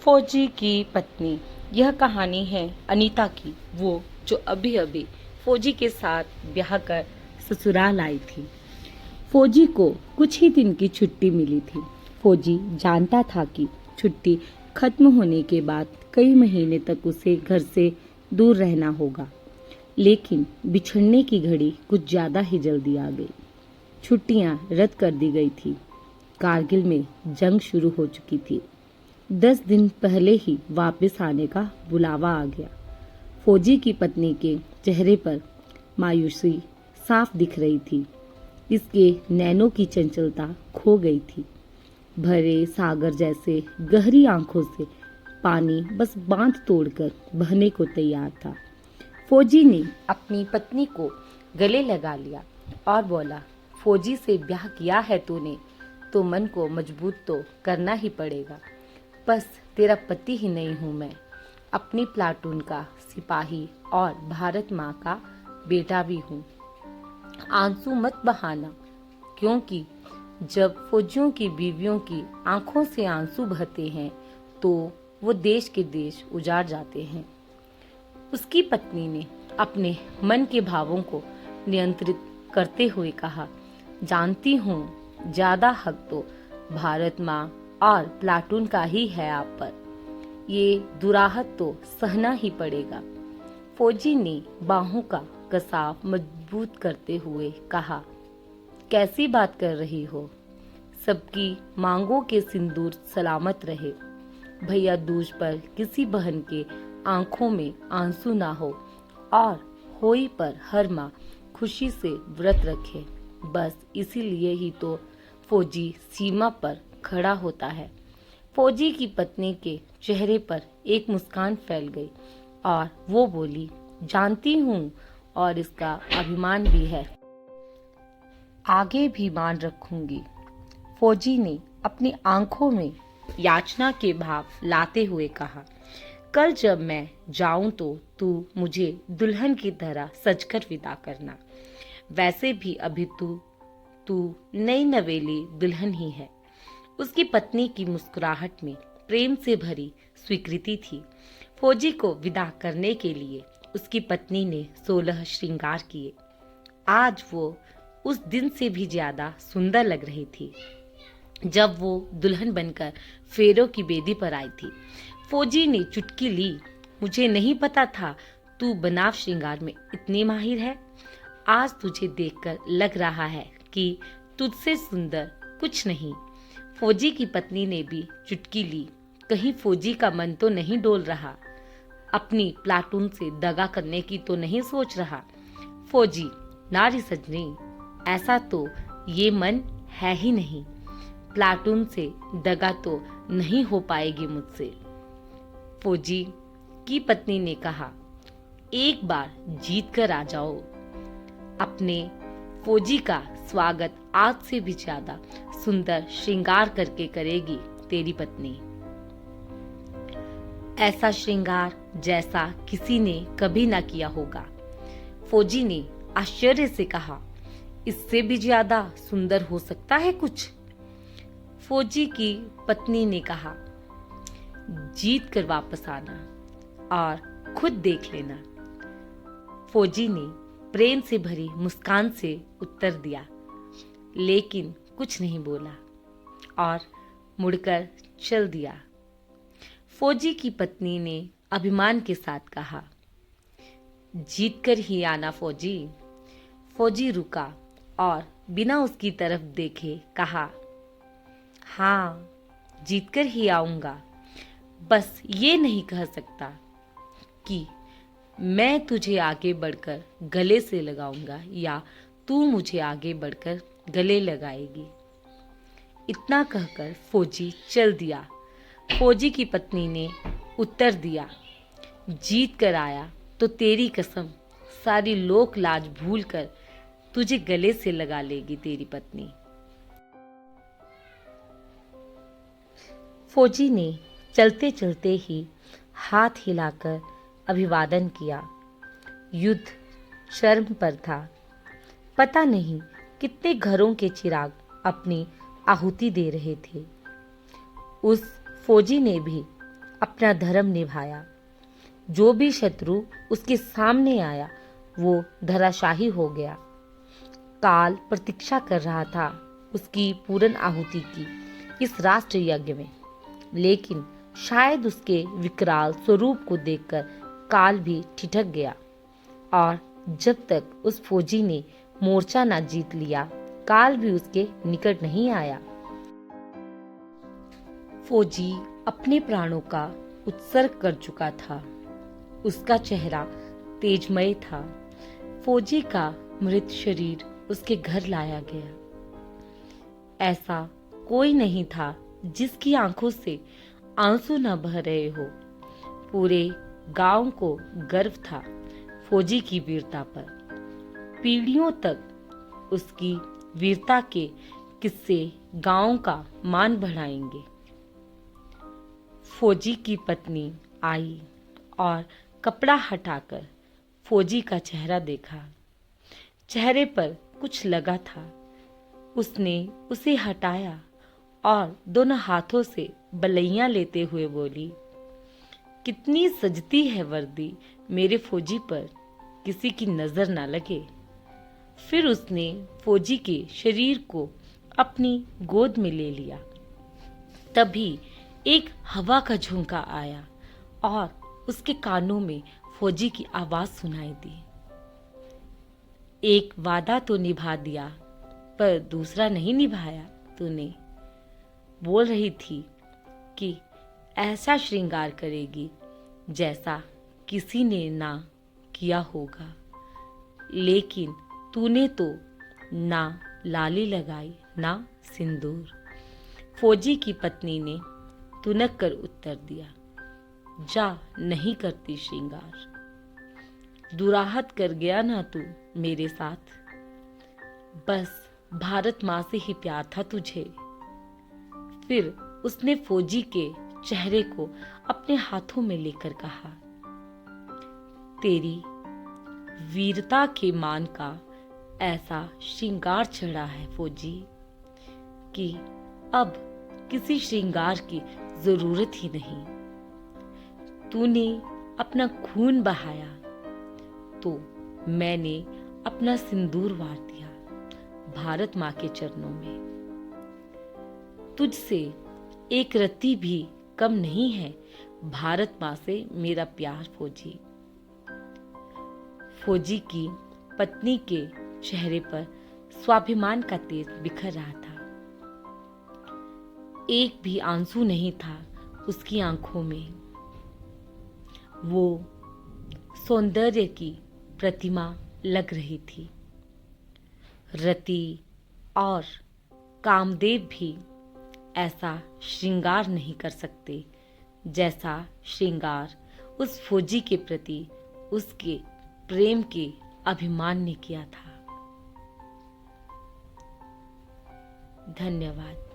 फौजी की पत्नी। यह कहानी है अनीता की, वो जो अभी अभी फौजी के साथ ब्याह कर ससुराल आई थी। फौजी को कुछ ही दिन की छुट्टी मिली थी। फौजी जानता था कि छुट्टी खत्म होने के बाद कई महीने तक उसे घर से दूर रहना होगा, लेकिन बिछड़ने की घड़ी कुछ ज़्यादा ही जल्दी आ गई। छुट्टियां रद्द कर दी गई थी। कारगिल में जंग शुरू हो चुकी थी। 10 दिन पहले ही वापस आने का बुलावा आ गया। फौजी की पत्नी के चेहरे पर मायूसी साफ दिख रही थी। इसके नैनों की चंचलता खो गई थी। भरे सागर जैसे गहरी आंखों से पानी बस बांध तोड़कर बहने को तैयार था। फौजी ने अपनी पत्नी को गले लगा लिया और बोला, फौजी से ब्याह किया है तूने तो मन को मजबूत तो करना ही पड़ेगा। बस तेरा पति ही नहीं हूँ मैं, अपनी प्लाटून का सिपाही और भारत माँ का बेटा भी हूँ। आंसू मत बहाना, क्योंकि जब फौजियों की बीवियों की आंखों से आंसू बहते हैं तो वो देश के देश उजाड़ जाते हैं। उसकी पत्नी ने अपने मन के भावों को नियंत्रित करते हुए कहा, जानती हूँ ज्यादा हक तो भारत माँ और प्लाटून का ही है आप पर। ये दुराहत तो सहना ही पड़ेगा। फौजी ने बाहों का कसाव मजबूत करते हुए कहा, कैसी बात कर रही हो? सबकी मांगों के सिंदूर सलामत रहे। भैया दूज पर किसी बहन के आंखों में आंसू ना हो और होई पर हर माँ खुशी से व्रत रखे। बस इसीलिए ही तो फौजी सीमा पर खड़ा होता है। फौजी की पत्नी के चेहरे पर एक मुस्कान फैल गई और वो बोली, जानती हूँ और इसका अभिमान भी है, आगे भी मान रखूंगी। फौजी ने अपनी आंखों में याचना के भाव लाते हुए कहा, कल जब मैं जाऊं तो तू मुझे दुल्हन की तरह सजकर विदा करना। वैसे भी अभी तू नई नवेली दुल्हन ही है। उसकी पत्नी की मुस्कुराहट में प्रेम से भरी स्वीकृति थी। फौजी को विदा करने के लिए उसकी पत्नी ने 16 श्रृंगार किए। आज वो उस दिन से भी ज्यादा सुंदर लग रही थी जब वो दुल्हन बनकर फेरों की बेदी पर आई थी। फौजी ने चुटकी ली, मुझे नहीं पता था तू बनाव श्रृंगार में इतनी माहिर है। आज तुझे देखकर लग रहा है कि तुझसे सुंदर कुछ नहीं। फौजी की पत्नी ने भी चुटकी ली। कहीं फौजी का मन तो नहीं डोल रहा, अपनी प्लाटून से दगा करने की तो नहीं सोच रहा। फौजी, नारी सजनी, ऐसा तो ये मन है ही नहीं। प्लाटून से दगा तो नहीं हो पाएगी मुझसे। फौजी की पत्नी ने कहा, एक बार जीत कर आ जाओ। अपने फौजी का स्वागत आज से भी ज्यादा सुंदर श्रृंगार करके करेगी तेरी पत्नी। ऐसा श्रृंगार जैसा किसी ने कभी ना किया होगा। फौजी ने आश्चर्य से कहा, इससे भी ज्यादा सुंदर हो सकता है कुछ? फौजी की पत्नी ने कहा, जीत कर वापस आना और खुद देख लेना। फौजी ने प्रेम से भरी मुस्कान से उत्तर दिया, लेकिन कुछ नहीं बोला और मुड़कर चल दिया। फौजी की पत्नी ने अभिमान के साथ कहा, जीत कर ही आना फौजी। फौजी रुका और बिना उसकी तरफ देखे कहा, हाँ, जीत कर ही आऊंगा। बस ये नहीं कह सकता कि मैं तुझे आगे बढ़कर गले से लगाऊंगा या तू मुझे आगे बढ़कर गले लगाएगी। इतना कहकर फौजी चल दिया। फौजी की पत्नी ने उत्तर दिया, जीत कर आया तो तेरी कसम सारी लोक लाज भूलकर तुझे गले से लगा लेगी तेरी पत्नी। फौजी ने चलते चलते ही हाथ हिलाकर अभिवादन किया। युद्ध चरम पर था। पता नहीं कितने घरों के चिराग अपनी आहुति दे रहे थे। उस फौजी ने भी अपना धर्म निभाया। जो भी शत्रु उसके सामने आया वो धराशाही हो गया। काल प्रतीक्षा कर रहा था उसकी पूर्ण आहुति की इस राष्ट्र यज्ञ में, लेकिन शायद उसके विकराल स्वरूप को देखकर काल भी ठिठक गया। और जब तक उस फौजी ने मोर्चा न जीत लिया, काल भी उसके निकट नहीं आया। फौजी अपने प्राणों का उत्सर्ग कर चुका था। उसका चेहरा तेजमय था। फौजी का मृत शरीर उसके घर लाया गया। ऐसा कोई नहीं था जिसकी आंखों से आंसू न बह रहे हो। पूरे गांव को गर्व था फौजी की वीरता पर। पीढ़ियों तक उसकी वीरता के किस्से गांव का मान बढ़ाएंगे। फौजी की पत्नी आई और कपड़ा हटाकर फौजी का चेहरा देखा। चेहरे पर कुछ लगा था। उसने उसे हटाया और दोनों हाथों से बलैया लेते हुए बोली, कितनी सजती है वर्दी मेरे फौजी पर, किसी की नजर ना लगे। फिर उसने फौजी के शरीर को अपनी गोद में ले लिया। तभी एक हवा का झोंका आया और उसके कानों में फौजी की आवाज सुनाई दी, एक वादा तो निभा दिया पर दूसरा नहीं निभाया तूने। बोल रही थी कि ऐसा श्रृंगार करेगी जैसा किसी ने ना किया होगा, लेकिन तूने तो ना लाली लगाई ना सिंदूर। फौजी की पत्नी ने तुनक कर उत्तर दिया, जा नहीं करती श्रृंगार। दुराहत कर गया ना तू मेरे साथ, बस भारत माँ से ही प्यार था तुझे। फिर उसने फौजी के चेहरे को अपने हाथों में लेकर कहा, तेरी वीरता के मान का ऐसा श्रृंगार चढ़ा है फौजी कि अब किसी श्रृंगार की जरूरत ही नहीं। तूने अपना खून बहाया तो मैंने अपना सिंदूर वार दिया भारत माँ के चरणों में। तुझसे एक रत्ती भी कम नहीं है भारत माँ से मेरा प्यार फौजी। फौजी की पत्नी के चेहरे पर स्वाभिमान का तेज बिखर रहा था। एक भी आंसू नहीं था उसकी आंखों में। वो सौंदर्य की प्रतिमा लग रही थी। रति और कामदेव भी ऐसा श्रृंगार नहीं कर सकते जैसा श्रृंगार उस फौजी के प्रति उसके प्रेम के अभिमान ने किया था। धन्यवाद।